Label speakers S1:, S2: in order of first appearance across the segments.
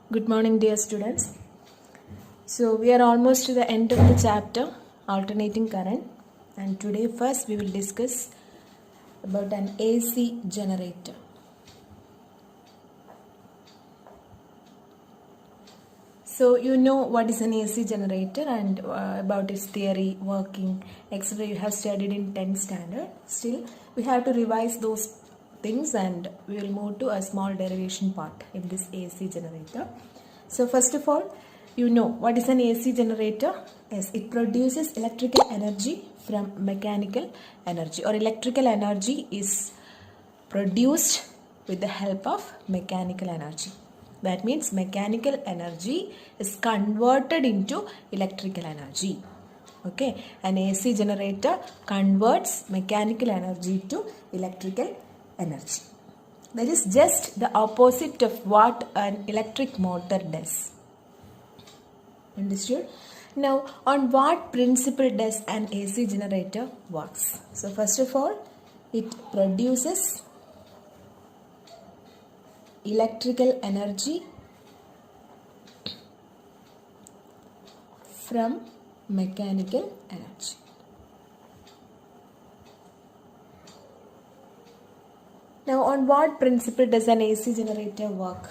S1: Good morning, dear students. So, we are almost to the end of the chapter alternating current, and today, first, we will discuss about an AC generator. So, you know what is an AC generator and about its theory, working, etc. You have studied in 10th standard. Still, we have to revise those things and we will move to a small derivation part in this AC generator. So, first of all, you know what is an AC generator? Yes, it produces electrical energy from mechanical energy, or electrical energy is produced with the help of mechanical energy. That means mechanical energy is converted into electrical energy. Okay, an AC generator converts mechanical energy to electrical energy. That is just the opposite of what an electric motor does. Understood? Now, on what principle does an AC generator works? So, first of all, it produces electrical energy from mechanical energy. Now, on what principle does an AC generator work?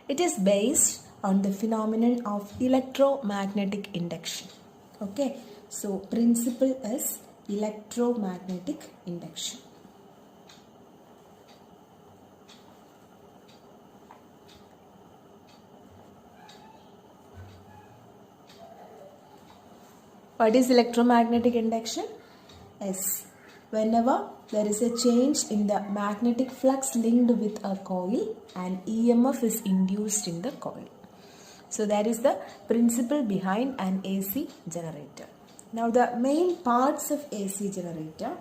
S1: It is based on the phenomenon of electromagnetic induction. Okay, so principle is electromagnetic induction. What is electromagnetic induction? Yes, whenever there is a change in the magnetic flux linked with a coil, an EMF is induced in the coil. So that is the principle behind an AC generator. Now the main parts of AC generator.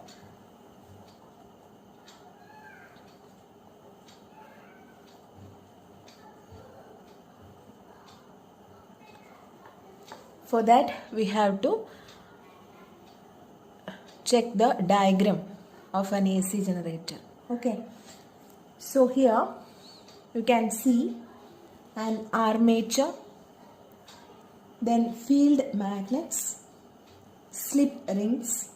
S1: For that we have to check the diagram of an AC generator. Okay. So here you can see an armature, then field magnets, slip rings,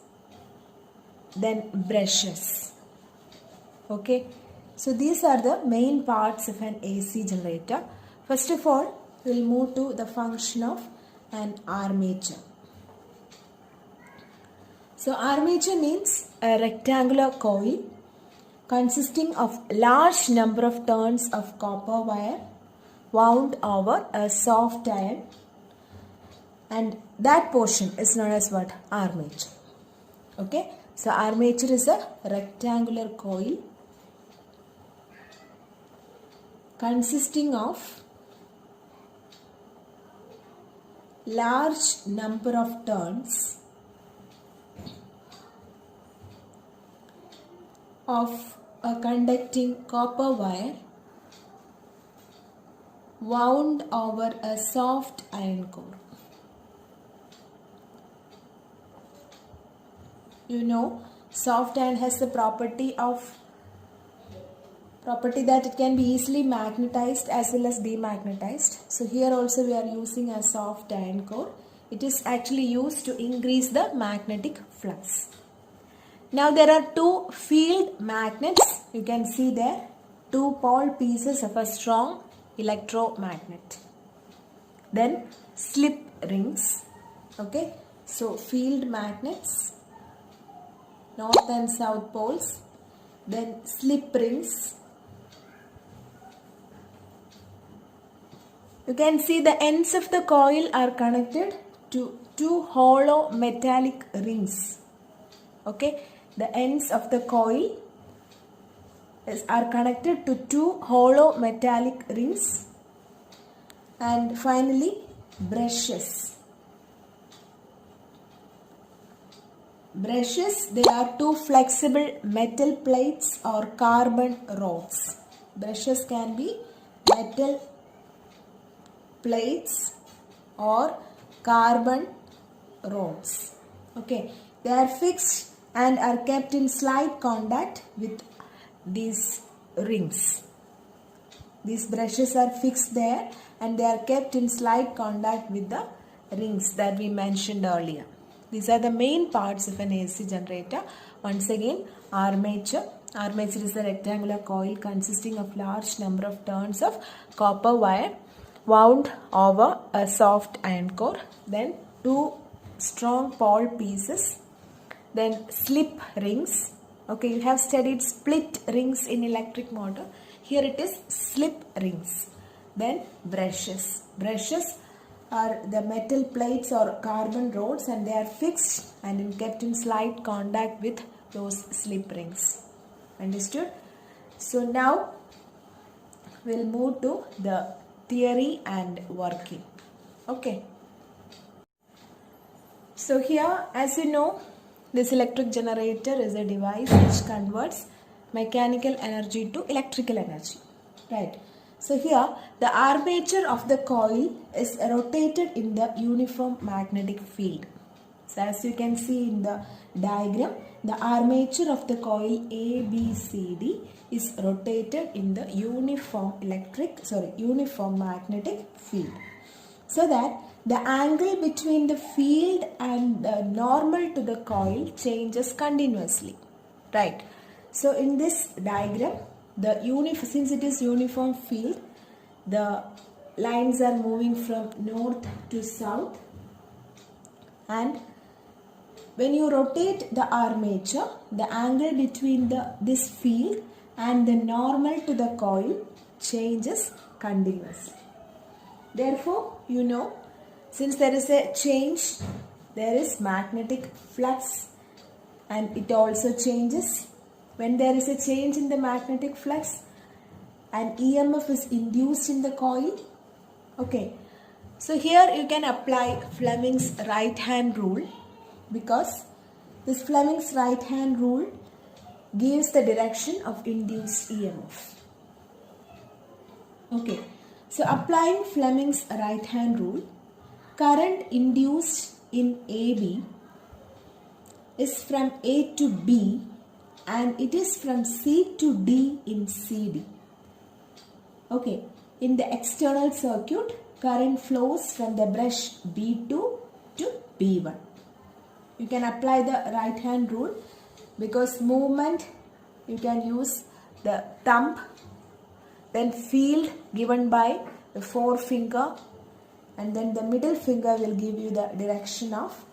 S1: then brushes. Okay. So these are the main parts of an AC generator. First of all, we will move to the function of an armature. So armature means a rectangular coil consisting of large number of turns of copper wire wound over a soft iron, and that portion is known as what? Armature. Okay. So armature is a rectangular coil consisting of large number of turns of a conducting copper wire wound over a soft iron core. You know, soft iron has the property that it can be easily magnetized as well as demagnetized. So here also we are using a soft iron core. It is actually used to increase the magnetic flux. Now there are two field magnets. You can see there, two pole pieces of a strong electromagnet. Then slip rings. Okay. So field magnets, north and south poles. Then slip rings. You can see the ends of the coil are connected to two hollow metallic rings. Okay. The ends of the coil are connected to two hollow metallic rings. And finally, brushes. Brushes, they are two flexible metal plates or carbon rods. Brushes can be metal plates or carbon rods. Okay, they are fixed and are kept in slight contact with these rings. These brushes are fixed there and they are kept in slight contact with the rings that we mentioned earlier. These are the main parts of an AC generator. Once again, armature. Armature is a rectangular coil consisting of large number of turns of copper wire wound over a soft iron core. Then two strong pole pieces. Then slip rings. Okay, you have studied split rings in electric motor. Here it is slip rings. Then brushes. Brushes are the metal plates or carbon rods and they are fixed and kept in slight contact with those slip rings. Understood? So now we'll move to the theory and working. Okay. So here, as you know, this electric generator is a device which converts mechanical energy to electrical energy. Right. So here the armature of the coil is rotated in the uniform magnetic field. So as you can see in the diagram, the armature of the coil ABCD is rotated in the uniform magnetic field. So that the angle between the field and the normal to the coil changes continuously. Right. So in this diagram, since it is uniform field, the lines are moving from north to south, and when you rotate the armature, the angle between this field and the normal to the coil changes continuously. Therefore, you know, since there is a change, there is magnetic flux and it also changes. When there is a change in the magnetic flux, an EMF is induced in the coil. Okay. So here you can apply Fleming's right hand rule, because this Fleming's right hand rule gives the direction of induced EMF. Okay. So applying Fleming's right hand rule, current induced in AB is from A to B and it is from C to D in CD. Okay, in the external circuit, current flows from the brush B2 to B1. You can apply the right hand rule because movement, you can use the thumb, then field given by the forefinger, and then the middle finger will give you the direction of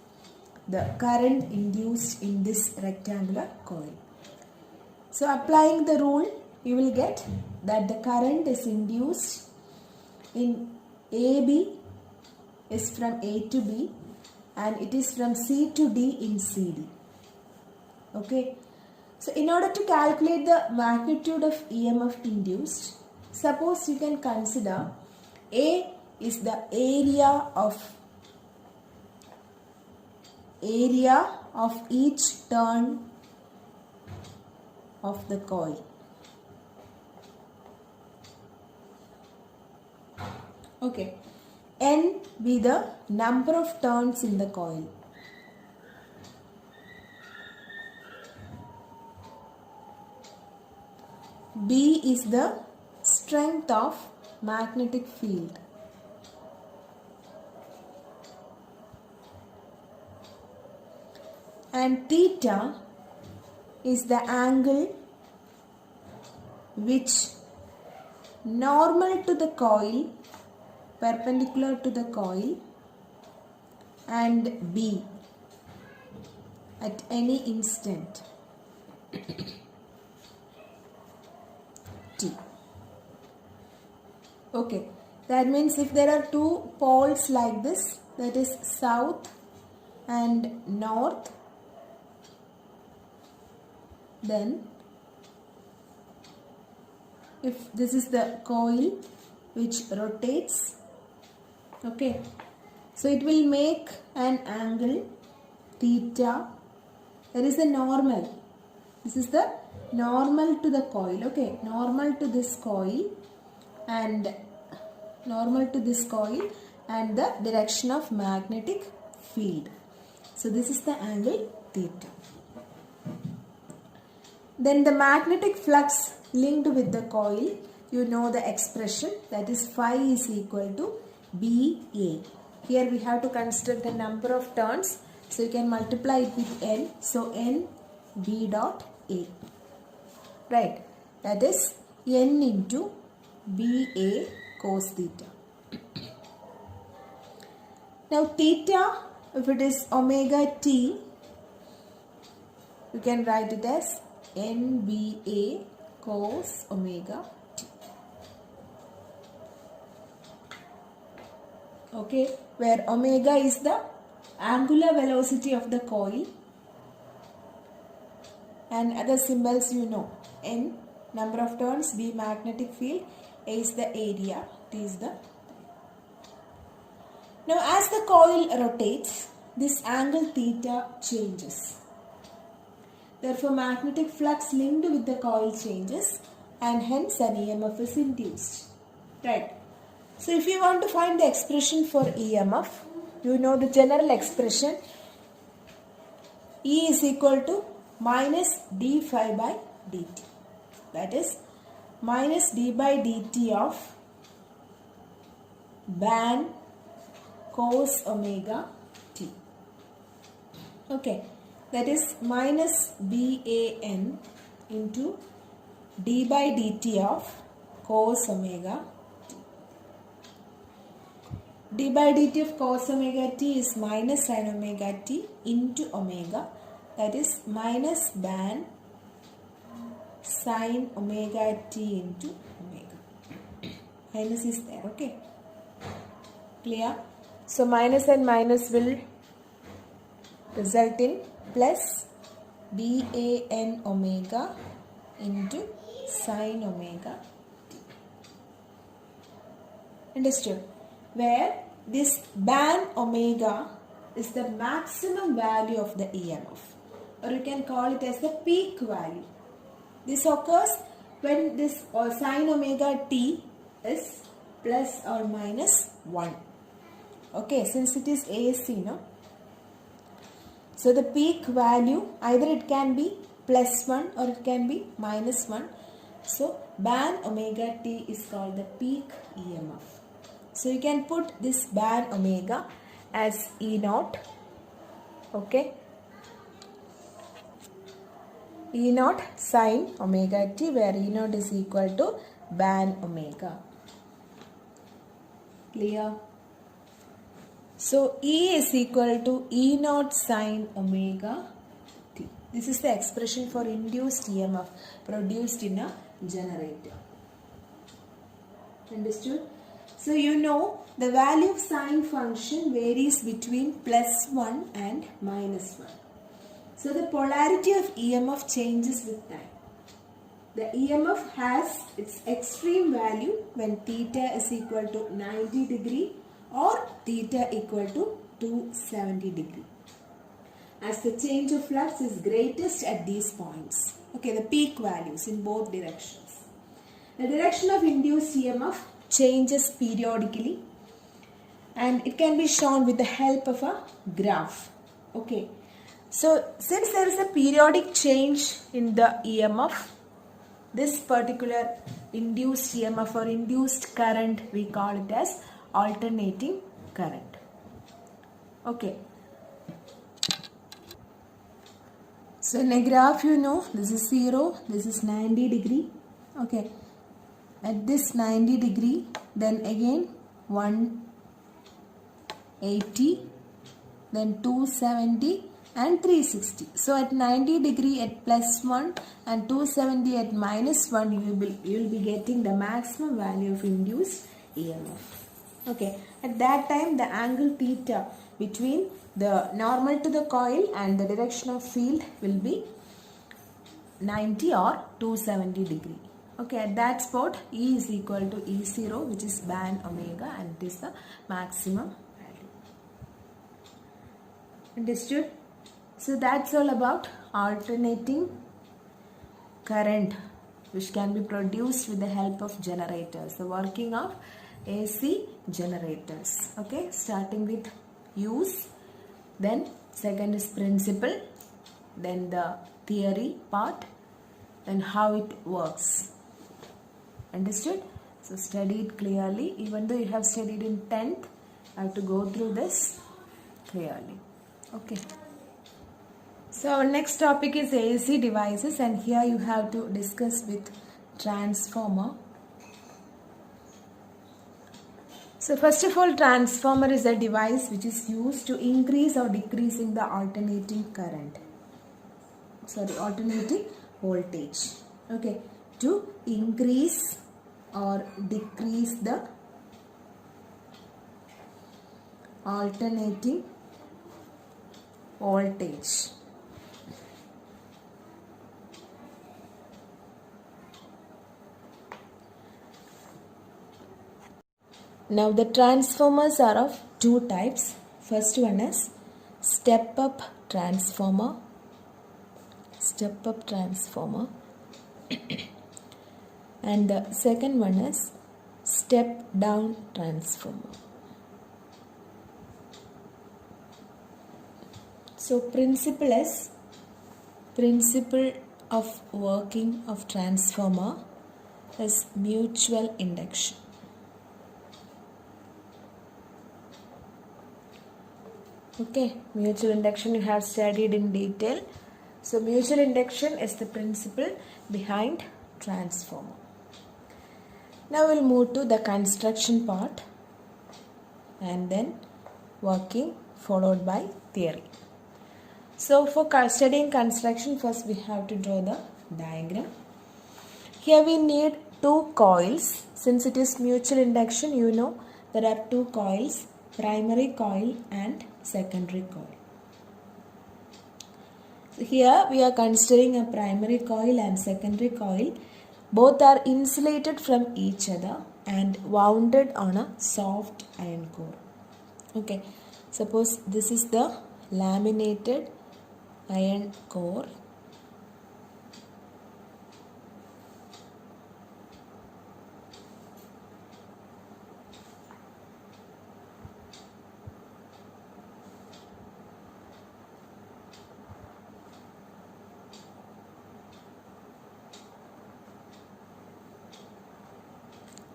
S1: the current induced in this rectangular coil. So applying the rule, you will get that the current is induced in AB is from A to B and it is from C to D in CD. Okay. So in order to calculate the magnitude of EMF induced, suppose you can consider A is the area of each turn of the coil. Okay. N be the number of turns in the coil. B is the strength of magnetic field. And theta is the angle which normal to the coil, perpendicular to the coil, and B at any instant T. Okay, that means if there are two poles like this, that is south and north, then if this is the coil which rotates, okay, so it will make an angle theta. There is a normal. This is the normal to the coil, okay, normal to this coil and the direction of magnetic field. So this is the angle theta. Then the magnetic flux linked with the coil you know the expression, that is phi is equal to BA. Here we have to consider the number of turns, so you can multiply it with n, so n B dot A, right, that is n into BA cos theta. Now theta, if it is omega t, you can write it as NBA cos omega t. Okay, where omega is the angular velocity of the coil, and other symbols you know. N, number of turns, B, magnetic field, A is the area, T is the. Now as the coil rotates, this angle theta changes. Therefore magnetic flux linked with the coil changes, and hence an EMF is induced. Right. So if you want to find the expression for EMF, you know the general expression, E is equal to minus d phi by dt. That is minus d by dt of ban cos omega t. Okay, that is minus BAN into d by dt of cos omega t. D by dt of cos omega t is minus sin omega t into omega, that is minus ban sin omega t into omega. Minus is there, okay? Clear? So minus and minus will result in plus BAN omega into sin omega t. Understood? Where this ban omega is the maximum value of the EMF, or you can call it as the peak value. This occurs when this sin omega t is plus or minus 1. Okay, since it is AC, no? So the peak value, either it can be plus 1 or it can be minus 1. So ban omega t is called the peak EMF. So you can put this ban omega as E naught. Okay. E naught sin omega t, where E naught is equal to ban omega. Clear? So E is equal to E naught sin omega t. This is the expression for induced EMF produced in a generator. Understood? So you know the value of sine function varies between plus 1 and minus 1. So the polarity of EMF changes with time. The EMF has its extreme value when theta is equal to 90 degree or theta equal to 270 degree. As the change of flux is greatest at these points. Okay, the peak values in both directions. The direction of induced EMF changes periodically, and it can be shown with the help of a graph. Okay. So since there is a periodic change in the EMF, this particular induced EMF or induced current, we call it as alternating current. Okay. So in a graph, you know, this is 0, this is 90 degree. Okay. At this 90 degree, then again 180, then 270 and 360. So at 90 degree at plus 1 and 270 at minus 1, you will be getting the maximum value of induced EMF. Okay. At that time, the angle theta between the normal to the coil and the direction of field will be 90 or 270 degree. Okay, at that spot, E is equal to E0, which is ban omega, and it is the maximum value. Understood? So that's all about alternating current, which can be produced with the help of generators. The working of AC generators. Okay, starting with use, then second is principle, then the theory part, then how it works. Understood? So study it clearly. Even though you have studied in 10th, I have to go through this clearly. Okay. So our next topic is AC devices, and here you have to discuss with transformer. So first of all, transformer is a device which is used to increase or decrease in the alternating voltage. Okay, to increase or decrease the alternating voltage. Now the transformers are of two types. First one is step up transformer. And the second one is step down transformer. So principle of working of transformer is mutual induction. Okay, mutual induction you have studied in detail. So mutual induction is the principle behind transformer. Now we'll move to the construction part and then working followed by theory. So for studying construction, first we have to draw the diagram. Here we need two coils. Since it is mutual induction, you know there are two coils, primary coil and secondary coil. So here we are considering a primary coil and secondary coil. Both are insulated from each other and wounded on a soft iron core. Okay, suppose this is the laminated iron core.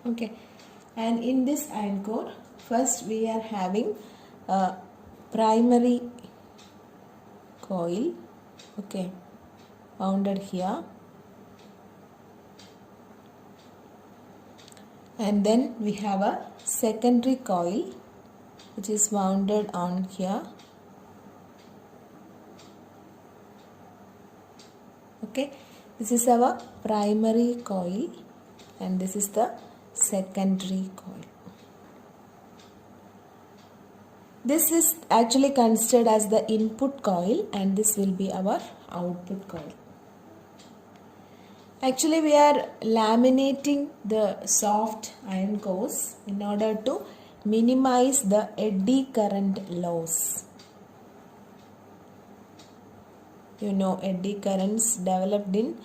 S1: Okay, and in this iron core, first we are having a primary coil, okay, wounded here, and then we have a secondary coil which is wounded on here. Okay, this is our primary coil and this is the secondary coil. This is actually considered as the input coil and this will be our output coil. Actually we are laminating the soft iron cores in order to minimize the eddy current loss. You know, eddy currents developed in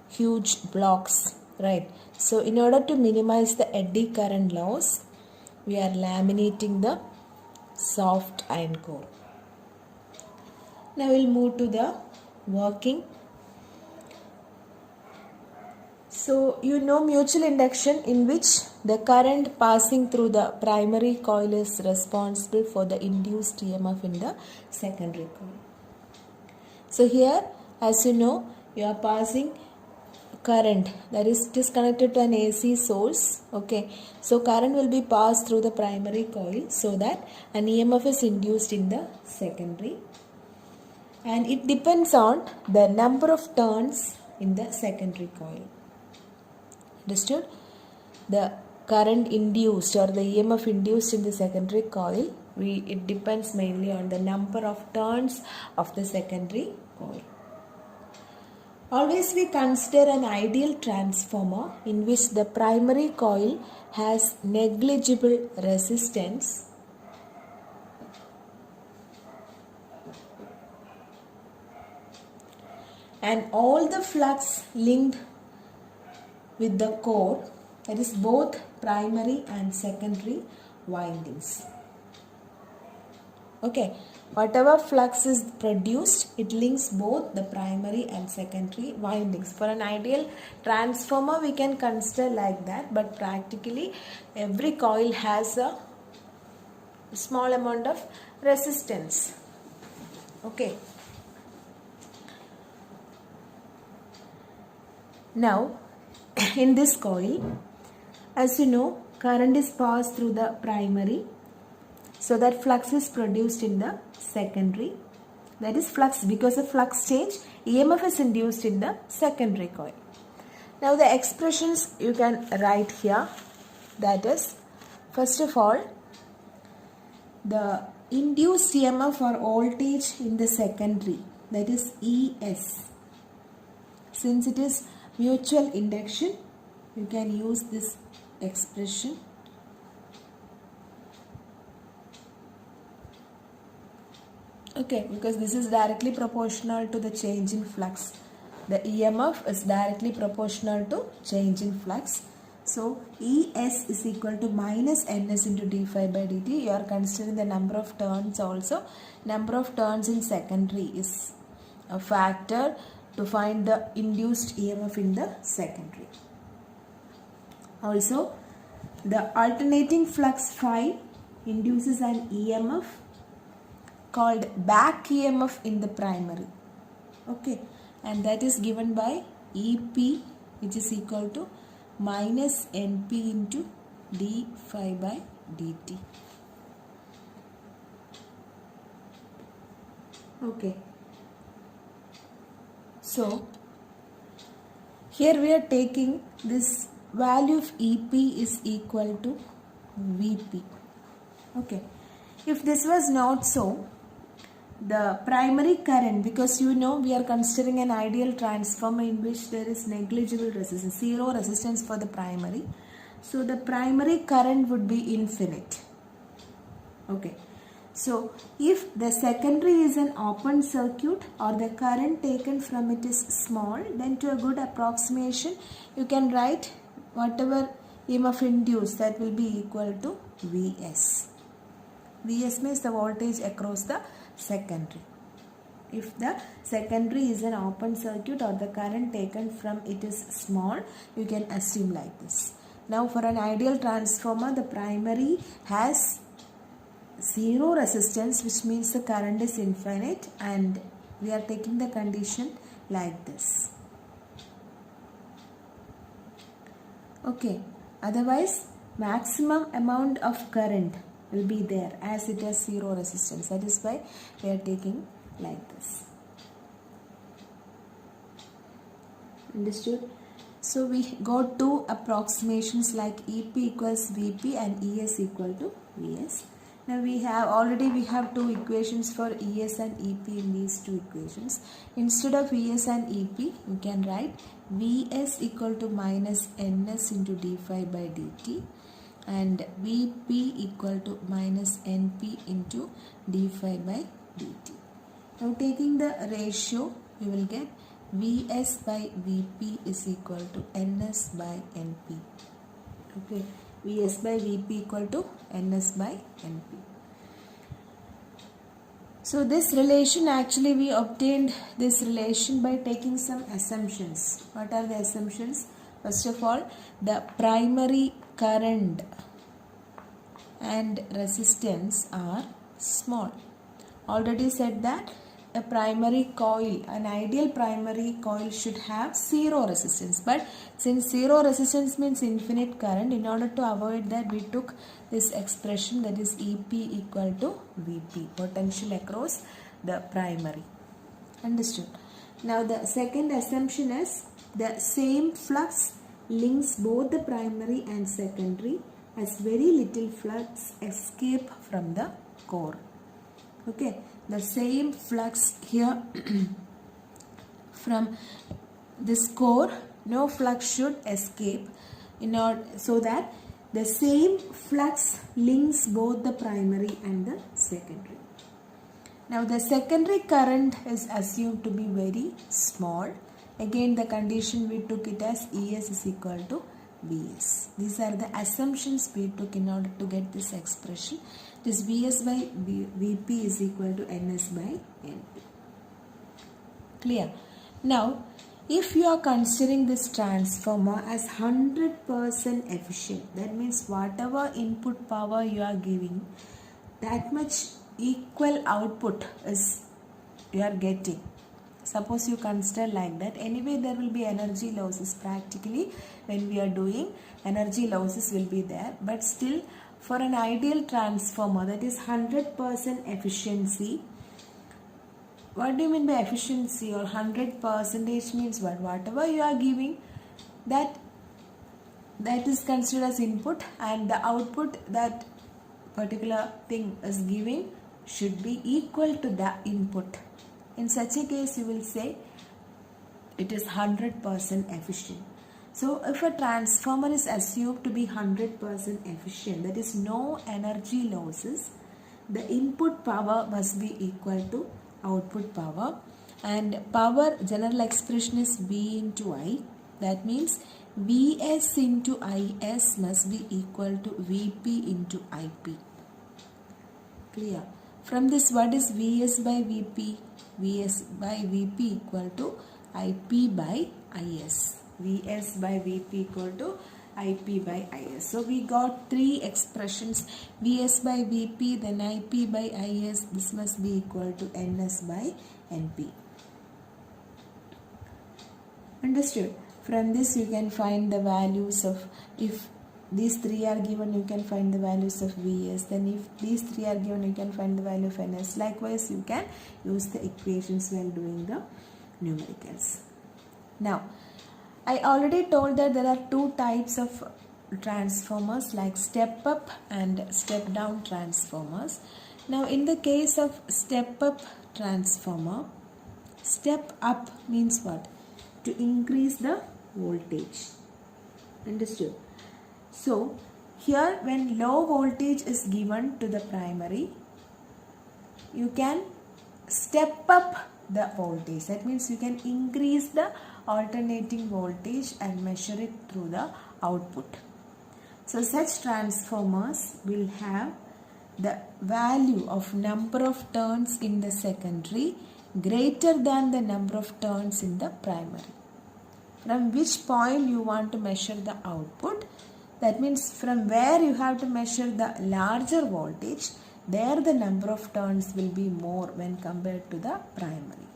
S1: huge blocks, right? So in order to minimize the eddy current loss, we are laminating the soft iron core. Now we'll move to the working. So you know mutual induction, in which the current passing through the primary coil is responsible for the induced EMF in the secondary coil. So here, as you know, you are passing current, that is, it is connected to an AC source. Okay, so current will be passed through the primary coil so that an EMF is induced in the secondary, and it depends on the number of turns in the secondary coil. Understood? The current induced or the EMF induced in the secondary coil, it depends mainly on the number of turns of the secondary coil. Always we consider an ideal transformer in which the primary coil has negligible resistance and all the flux linked with the core, that is both primary and secondary windings. Okay, whatever flux is produced, it links both the primary and secondary windings. For an ideal transformer, we can consider like that, but practically every coil has a small amount of resistance. Okay. Now, in this coil, as you know, current is passed through the primary, so that flux is produced in the secondary. That is flux, because of flux change, EMF is induced in the secondary coil. Now the expressions you can write here, that is, first of all, the induced EMF or voltage in the secondary, that is ES. Since it is mutual induction, you can use this expression. Okay, because this is directly proportional to the change in flux. The EMF is directly proportional to change in flux. So, ES is equal to minus NS into d phi by dt. You are considering the number of turns also. Number of turns in secondary is a factor to find the induced EMF in the secondary. Also, the alternating flux phi induces an EMF called back EMF in the primary. Okay, and that is given by EP, which is equal to minus NP into d phi by dt. Okay, so here we are taking this value of EP is equal to VP. Okay, if this was not so, the primary current, because you know we are considering an ideal transformer in which there is negligible resistance, zero resistance for the primary. So the primary current would be infinite. Okay. So if the secondary is an open circuit or the current taken from it is small, then to a good approximation, you can write whatever EMF induced, that will be equal to Vs. Vs means the voltage across the secondary. If the secondary is an open circuit or the current taken from it is small, you can assume like this. Now for an ideal transformer, the primary has zero resistance, which means the current is infinite, and we are taking the condition like this. Okay, otherwise maximum amount of current will be there as it has zero resistance. That is why we are taking like this. Understood? So we got two approximations like EP equals VP and ES equal to Vs. Now we have two equations for ES and EP in these two equations. Instead of ES and EP, we can write Vs equal to minus NS into d phi by dt and Vp equal to minus Np into d phi by dt. Now taking the ratio, you will get Vs by Vp is equal to Ns by Np. Okay, Vs by Vp equal to Ns by Np. So this relation, actually we obtained this relation by taking some assumptions. What are the assumptions? First of all, the primary current and resistance are small. Already said that a primary coil, an ideal primary coil should have zero resistance, but since zero resistance means infinite current, in order to avoid that we took this expression, that is EP equal to Vp, potential across the primary. Understood? Now the second assumption is the same flux links both the primary and secondary, as very little flux escape from the core. Okay, the same flux here from this core, no flux should escape in order, so that the same flux links both the primary and the secondary. Now the secondary current is assumed to be very small. Again the condition we took it as ES is equal to Vs. These are the assumptions we took in order to get this expression. This Vs by Vp is equal to Ns by Np. Clear? Now, if you are considering this transformer as 100% efficient, that means whatever input power you are giving, that much equal output is you are getting. Suppose you consider like that. Anyway, there will be energy losses practically when we are doing. Energy losses will be there. But still, for an ideal transformer, that is 100% efficiency. What do you mean by efficiency or 100% means what? Whatever you are giving, that is considered as input, and the output that particular thing is giving should be equal to the input. In such a case, you will say it is 100% efficient. So, if a transformer is assumed to be 100% efficient, that is no energy losses, the input power must be equal to output power, and power general expression is V into I. That means Vs into Is must be equal to Vp into Ip. Clear? From this, what is Vs by Vp? Vs by Vp equal to Ip by Is. Vs by Vp equal to Ip by Is. So we got three expressions: Vs by Vp, then Ip by Is. This must be equal to Ns by Np. Understood? From this you can find the values of, if these three are given, you can find the values of Vs. Then if these three are given, you can find the value of Ns. Likewise, you can use the equations while doing the numericals. Now, I already told that there are two types of transformers, like step up and step down transformers. Now, in the case of step up transformer, step up means what? To increase the voltage. Understood? So, here when low voltage is given to the primary, you can step up the voltage. That means you can increase the alternating voltage and measure it through the output. So, such transformers will have the value of number of turns in the secondary greater than the number of turns in the primary. From which point you want to measure the output, that means from where you have to measure the larger voltage, there the number of turns will be more when compared to the primary.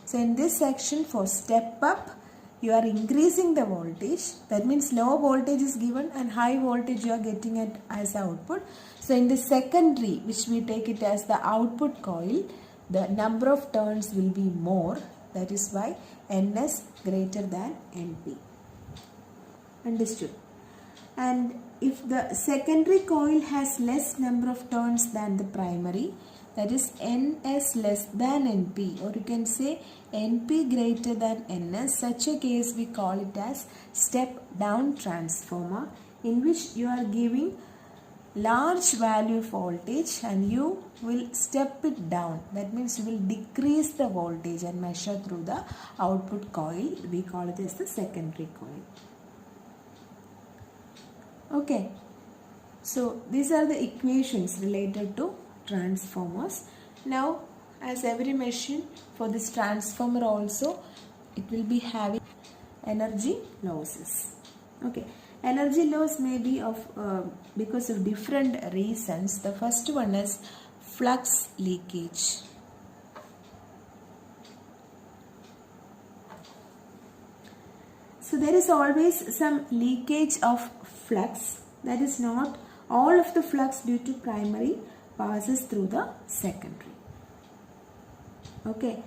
S1: So in this section, for step up, you are increasing the voltage. That means low voltage is given and high voltage you are getting it as output. So in the secondary, which we take it as the output coil, the number of turns will be more. That is why Ns greater than Np. Understood? And if the secondary coil has less number of turns than the primary, that is Ns less than Np, or you can say Np greater than Ns, such a case we call it as step down transformer, in which you are giving large value of voltage and you will step it down. That means you will decrease the voltage and measure through the output coil. We call it as the secondary coil. Okay, so these are the equations related to transformers. Now, as every machine, for this transformer also, it will be having energy losses. Okay, energy loss may be of because of different reasons. The first one is flux leakage. So there is always some leakage of flux. That is, not all of the flux due to primary passes through the secondary. Okay,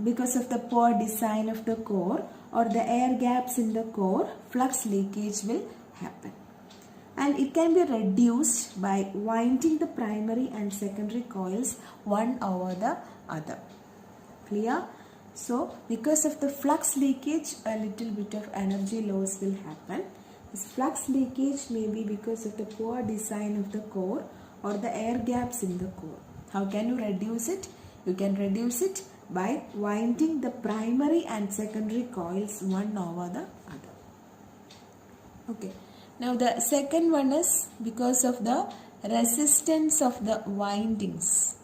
S1: because of the poor design of the core or the air gaps in the core, flux leakage will happen. And it can be reduced by winding the primary and secondary coils one over the other. Clear? So, because of the flux leakage, a little bit of energy loss will happen. This flux leakage may be because of the poor design of the core or the air gaps in the core. How can you reduce it? You can reduce it by winding the primary and secondary coils one over the other. Okay, now the second one is because of the resistance of the windings.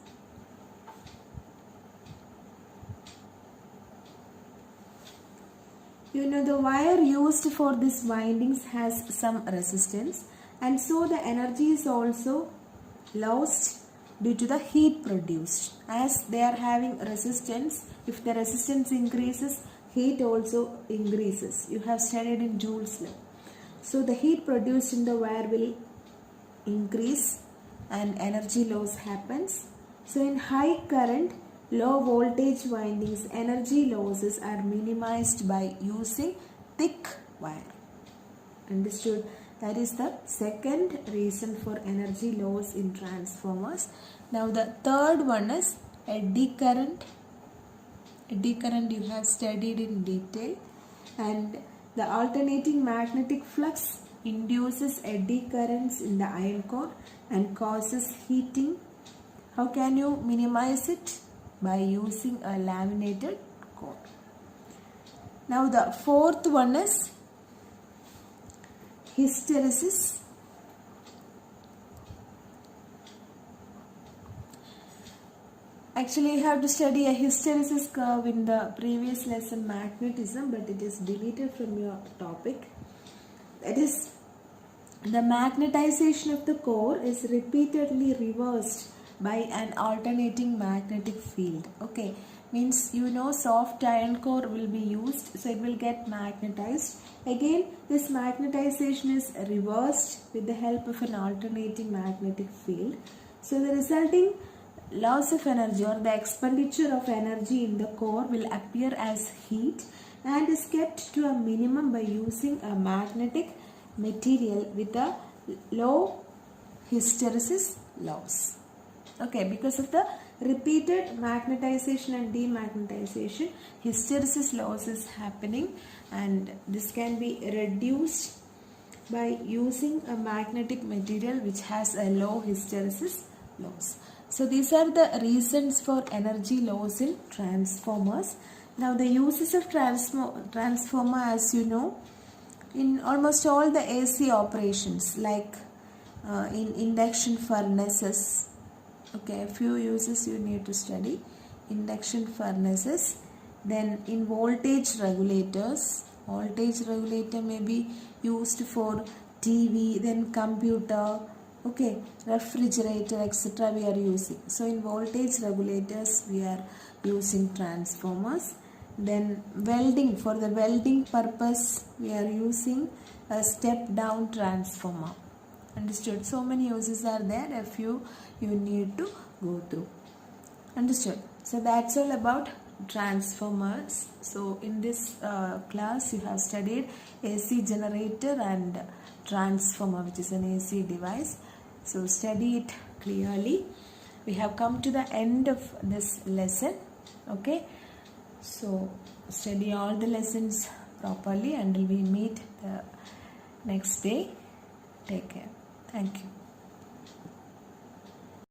S1: You know, the wire used for this windings has some resistance, and so the energy is also lost due to the heat produced. As they are having resistance, if the resistance increases, heat also increases. You have studied in Joule's law. So the heat produced in the wire will increase and energy loss happens. So in high current, low voltage windings, energy losses are minimized by using thick wire. Understood? That is the second reason for energy loss in transformers. Now the third one is eddy current. Eddy current you have studied in detail, and the alternating magnetic flux induces eddy currents in the iron core and causes heating. How can you minimize it? By using a laminated core. Now the fourth one is hysteresis. Actually, you have to study a hysteresis curve in the previous lesson magnetism, but it is deleted from your topic. That is, the magnetization of the core is repeatedly reversed by an alternating magnetic field. Okay, means you know soft iron core will be used, so it will get magnetized. Again, this magnetization is reversed with the help of an alternating magnetic field. So the resulting loss of energy or the expenditure of energy in the core will appear as heat and is kept to a minimum by using a magnetic material with a low hysteresis loss. Okay, because of the repeated magnetization and demagnetization, hysteresis loss is happening, and this can be reduced by using a magnetic material which has a low hysteresis loss. So these are the reasons for energy loss in transformers. Now the uses of transformer, as you know, in almost all the AC operations, like in induction furnaces. Okay, a few uses you need to study. Induction furnaces. Then in voltage regulators. Voltage regulator may be used for TV, then computer, okay, refrigerator, etc. we are using. So in voltage regulators we are using transformers. Then welding, for the welding purpose we are using a step down transformer. Understood? So many uses are there, a few you need to go through. Understood? So that's all about transformers. So in this class you have studied AC generator and transformer, which is an AC device. So study it clearly. We have come to the end of this lesson. Okay, so study all the lessons properly, and we meet the next day. Take care. Thank you.